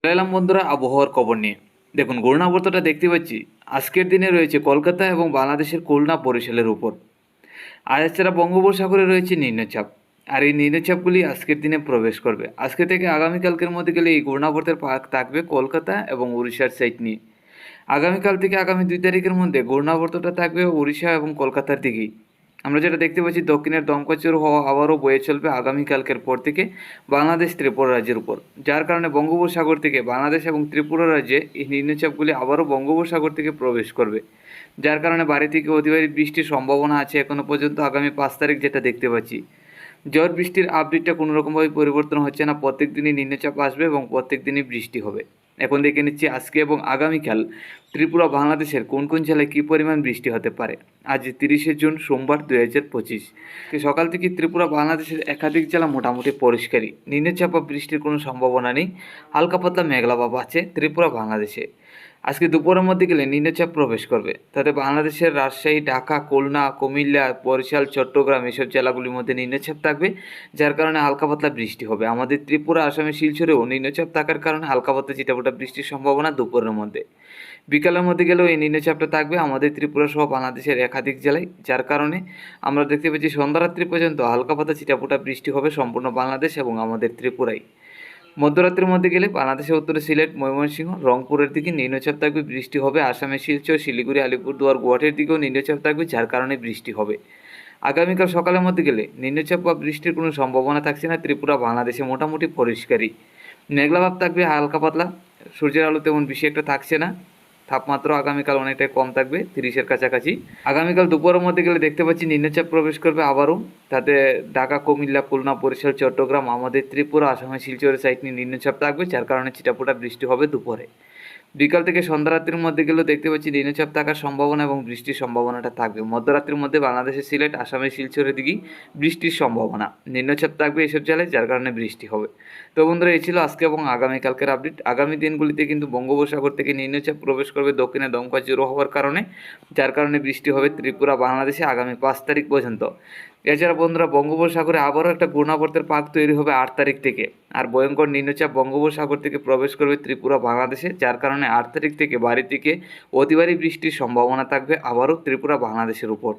চলে এলাম বন্ধুরা আবহাওয়ার খবর নিয়ে। দেখুন, ঘূর্ণাবর্তটা দেখতে পাচ্ছি আজকের দিনে রয়েছে কলকাতা এবং বাংলাদেশের খুলনা বরিশালের উপর। আর এছাড়া বঙ্গোপসাগরে রয়েছে নিম্নচাপ। আর এই নিম্নচাপগুলি আজকের দিনে প্রবেশ করবে। আজকে থেকে আগামীকালকের মধ্যে গেলে এই ঘূর্ণাবর্তের পাক থাকবে কলকাতা এবং উড়িষ্যার সাইড নিয়ে। আগামীকাল থেকে আগামী 2 তারিখের মধ্যে ঘূর্ণাবর্তটা থাকবে উড়িষ্যা এবং কলকাতার দিকেই। আমরা যেটা দেখতে পাচ্ছি দক্ষিণের দমকা হওয়া আবারও বয়ে চলবে আগামীকালকের পর থেকে বাংলাদেশ ত্রিপুরা রাজ্যের উপর, যার কারণে বঙ্গোপসাগর থেকে বাংলাদেশ এবং ত্রিপুরা রাজ্যে এই নিম্নচাপগুলি আবারও বঙ্গোপসাগর থেকে প্রবেশ করবে, যার কারণে বাড়ি থেকে অতিবাহী বৃষ্টির সম্ভাবনা আছে এখনও পর্যন্ত আগামী 5 তারিখ যেটা দেখতে পাচ্ছি। ঝড় বৃষ্টির আপডেটটা কোনো রকমভাবে পরিবর্তন হচ্ছে না, প্রত্যেক দিনই নিম্নচাপ আসবে এবং প্রত্যেক দিনই বৃষ্টি হবে। এখন দেখে নিচ্ছি আজকে এবং আগামীকাল ত্রিপুরা বাংলাদেশের কোন কোন জেলায় কী পরিমাণ বৃষ্টি হতে পারে। আজ 30শে জুন সোমবার 2025। সকাল থেকে ত্রিপুরা বাংলাদেশের একাধিক জেলা মোটামুটি পরিষ্কারই, নিম্নচাপ বা বৃষ্টির কোনো সম্ভাবনা নেই। হালকা পাতলা মেঘলা ভাব আছে ত্রিপুরা বাংলাদেশে। আজকে দুপুরের মধ্যে গেলে নিম্নচাপ প্রবেশ করবে, তাতে বাংলাদেশের রাজশাহী, ঢাকা, খুলনা, কুমিল্লা, বরিশাল, চট্টগ্রাম এসব জেলাগুলির মধ্যে নিম্নচাপ থাকবে, যার কারণে হালকা পাতলা বৃষ্টি হবে। আমাদের ত্রিপুরা, আসামের শিলচরেও নিম্নচাপ থাকার কারণে হালকা পাতলা চিটাফোটা বৃষ্টির সম্ভাবনা দুপুরের মধ্যে। বিকালের মধ্যে গেলেও এই নিম্নচাপটা থাকবে আমাদের ত্রিপুরা সহ বাংলাদেশের একাধিক জেলায়, যার কারণে আমরা দেখতে পাচ্ছি সন্ধ্যারাত্রি পর্যন্ত হালকা পাতলা চিটাফোটা বৃষ্টি হবে সম্পূর্ণ বাংলাদেশ এবং আমাদের ত্রিপুরায়। মধ্যরাত্রির মধ্যে গেলে বাংলাদেশের উত্তরে সিলেট, ময়মনসিংহ, রংপুরের দিকে নিম্নচাপ থাকবে, বৃষ্টি হবে। আসামের শিলচর, শিলিগুড়ি, আলিপুরদুয়ার, গুয়াহাটির দিকেও নিম্নচাপ থাকবে, যার কারণে বৃষ্টি হবে। আগামীকাল সকালের মধ্যে গেলে নিম্নচাপ বা বৃষ্টির কোনো সম্ভাবনা থাকছে না। ত্রিপুরা বাংলাদেশে মোটামুটি পরিষ্কারই, মেঘলাভাব থাকবে হালকা পাতলা, সূর্যের আলো তেমন বেশি একটা থাকছে না। তাপমাত্রা আগামীকাল অনেকটাই কম থাকবে, 30-এর কাছাকাছি। আগামীকাল দুপুরের মধ্যে গেলে দেখতে পাচ্ছি নিম্নচাপ প্রবেশ করবে আবারও, তাতে ঢাকা, কুমিল্লা, খুলনা, বরিশাল, চট্টগ্রাম, আমাদের ত্রিপুরা, আসামের শিলচরের সাইড নিয়ে নিম্নচাপ থাকবে, যার কারণে চিটাফোটা বৃষ্টি হবে দুপুরে। বিকাল থেকে সন্ধ্যারাত্রির মধ্যে গেলেও দেখতে পাচ্ছি নিম্নচাপ থাকার সম্ভাবনা এবং বৃষ্টির সম্ভাবনাটা থাকবে। মধ্যরাত্রির মধ্যে বাংলাদেশের সিলেট, আসামের শিলচরের দিকেই বৃষ্টির সম্ভাবনা, নিম্নচাপ থাকবে এসব জেলায়, যার কারণে বৃষ্টি হবে। তো বন্ধুরা, এই ছিল আজকে এবং আগামীকালকের আপডেট। আগামী দিনগুলিতে কিন্তু বঙ্গোপসাগর থেকে নিম্নচাপ প্রবেশ করবে দক্ষিণে দমকা জোরো হওয়ার কারণে, যার কারণে বৃষ্টি হবে ত্রিপুরা বাংলাদেশে আগামী 5 তারিখ পর্যন্ত। এছাড়া বন্ধুরা, বঙ্গোপসাগরে আবারও একটা ঘূর্ণাবর্তের পাক তৈরি হবে 8 তারিখ থেকে, আর ভয়ঙ্কর নিম্নচাপ বঙ্গোপসাগর থেকে প্রবেশ করবে ত্রিপুরা বাংলাদেশে, যার কারণে 8 তারিখ থেকে বাড়ি থেকে অতিবারী বৃষ্টির সম্ভাবনা থাকবে আবারও ত্রিপুরা বাংলাদেশের উপর।